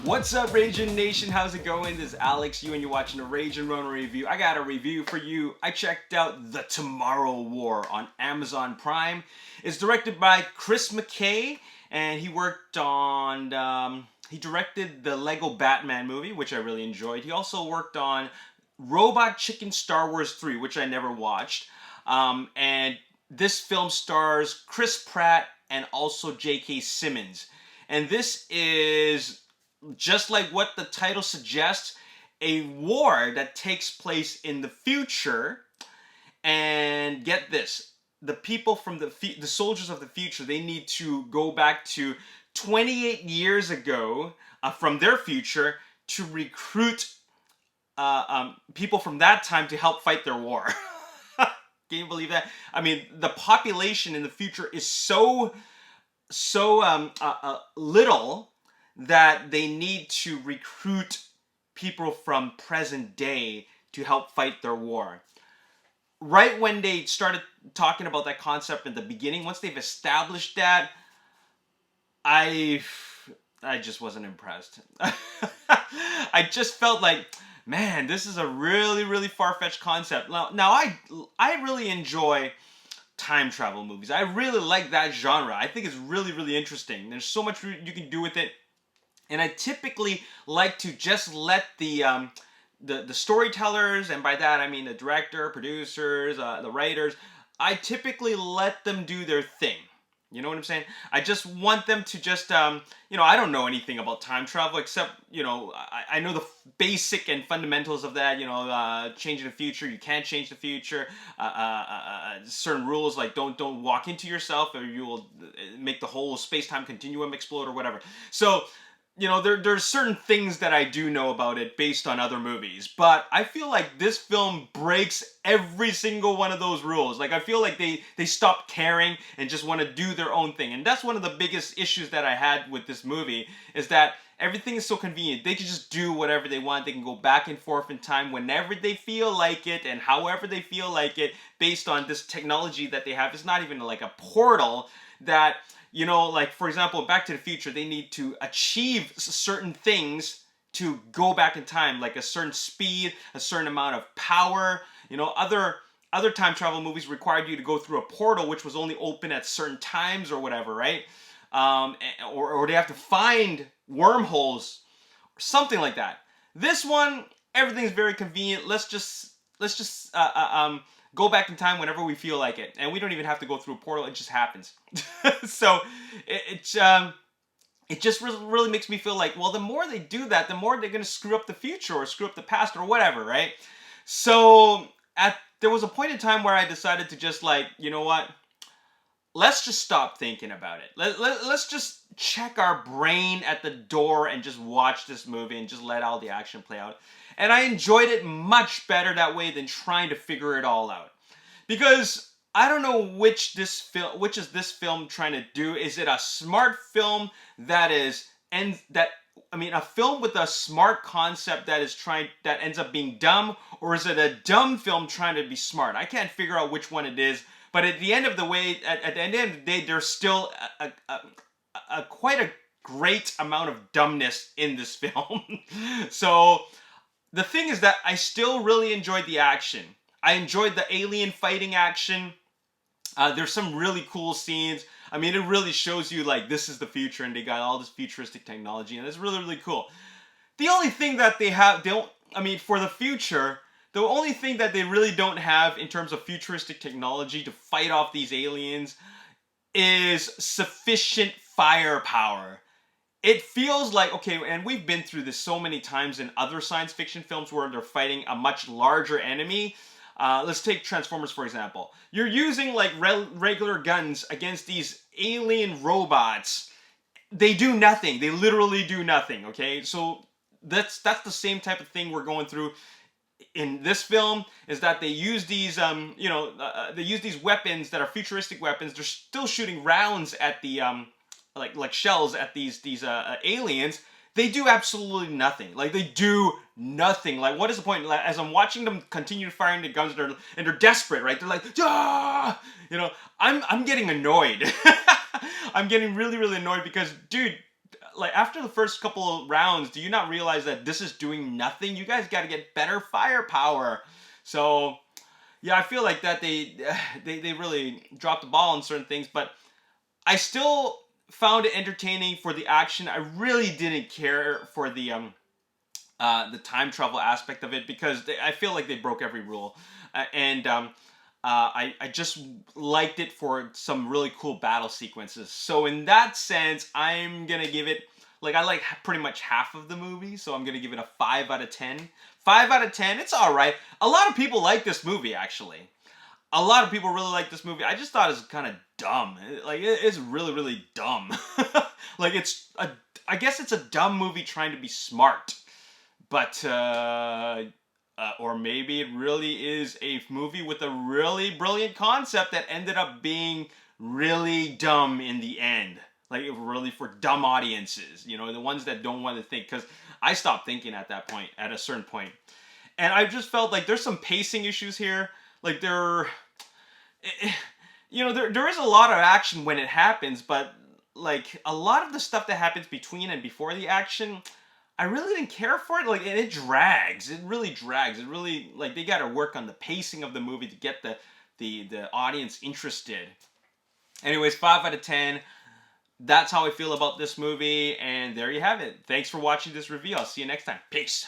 What's up, Ragin Nation? How's it going? This is Alex, and you're watching a Ragin Ronin review. I got a review for you. I checked out The Tomorrow War on Amazon Prime. It's directed by Chris McKay, and he worked on, he directed the Lego Batman movie, which I really enjoyed. He also worked on Robot Chicken Star Wars 3, which I never watched. And this film stars Chris Pratt and also J.K. Simmons. And this is, just like what the title suggests, a war that takes place in the future. And get this, the people from the soldiers of the future, they need to go back to 28 years ago from their future to recruit people from that time to help fight their war. Can you believe that? I mean, the population in the future is so little that they need to recruit people from present day to help fight their war. Right when they started talking about that concept in the beginning, once they've established that, I just wasn't impressed. I just felt like, man, this is a really far-fetched concept. Now I really enjoy time travel movies. I really like that genre. I think it's really interesting. There's so much you can do with it. And I typically like to just let the storytellers, and by that I mean the director, producers, the writers, I typically let them do their thing. You know what I'm saying? I just want them to just, I don't know anything about time travel except, I know the basic and fundamentals of that, changing the future, you can't change the future, certain rules like don't walk into yourself or you will make the whole space-time continuum explode or whatever. So, there's certain things that I do know about it based on other movies, but I feel like this film breaks every single one of those rules. Like, I feel like they stop caring and just want to do their own thing. And that's one of the biggest issues that I had with this movie, is that everything is so convenient. They can just do whatever they want. They can go back and forth in time whenever they feel like it and however they feel like it based on this technology that they have. It's not even like a portal that, like, for example, Back to the Future, they need to achieve certain things to go back in time, like a certain speed, a certain amount of power. Other time travel movies required you to go through a portal, which was only open at certain times or whatever, right? Or they have to find wormholes or something like that. This one, everything's very convenient. Let's just go back in time whenever we feel like it, and we don't even have to go through a portal. It just happens. So it just really makes me feel like, well, the more they do that, the more they're going to screw up the future or screw up the past or whatever, right? So there was a point in time where I decided to just, like, you know what? Let's just stop thinking about it. Let's just check our brain at the door and just watch this movie and just let all the action play out. And I enjoyed it much better that way than trying to figure it all out. Because I don't know which is this film trying to do. Is it a smart film a film with a smart concept that ends up being dumb, or is it a dumb film trying to be smart? I can't figure out which one it is. But at the end of the day, there's still quite a great amount of dumbness in this film. So the thing is that I still really enjoyed the action. I enjoyed the alien fighting action. There's some really cool scenes. I mean, it really shows you, like, this is the future and they got all this futuristic technology, and it's really cool. The only thing that for the future, the only thing that they really don't have in terms of futuristic technology to fight off these aliens is sufficient firepower. It feels like, okay, and we've been through this so many times in other science fiction films where they're fighting a much larger enemy. Let's take Transformers, for example. You're using, like, regular guns against these alien robots. They do nothing. They literally do nothing, okay? So that's the same type of thing we're going through in this film, is that they use these, they use these weapons that are futuristic weapons. They're still shooting rounds at the, like shells at these aliens. They do absolutely nothing. Like, they do nothing. Like, what is the point? Like, as I'm watching them continue firing the guns, they're desperate, right? They're like, ah! I'm getting annoyed. I'm getting really annoyed because, dude, like after the first couple of rounds, do you not realize that this is doing nothing? You guys got to get better firepower. So yeah, I feel like that they really dropped the ball on certain things, but I still found it entertaining for the action. I really didn't care for the time travel aspect of it because I feel like they broke every rule, and I just liked it for some really cool battle sequences. So in that sense, I'm gonna give it, like, I like pretty much half of the movie, so I'm gonna give it a 5 out of 10. 5 out of 10. It's all right. A lot of people like this movie actually. A lot of people really like this movie. I just thought it was kind of dumb. It's really really dumb. Like I guess it's a dumb movie trying to be smart. But or maybe it really is a movie with a really brilliant concept that ended up being really dumb in the end. Like really for dumb audiences, you know, the ones that don't want to think. Because I stopped thinking at that point, at a certain point, and I just felt like there's some pacing issues here. Like you know, there is a lot of action when it happens, but like a lot of the stuff that happens between and before the action, I really didn't care for it. Like, and it drags. It really drags. It really, like, they got to work on the pacing of the movie to get the audience interested. Anyways, 5 out of 10. That's how I feel about this movie, and there you have it. Thanks for watching this review. I'll see you next time. Peace.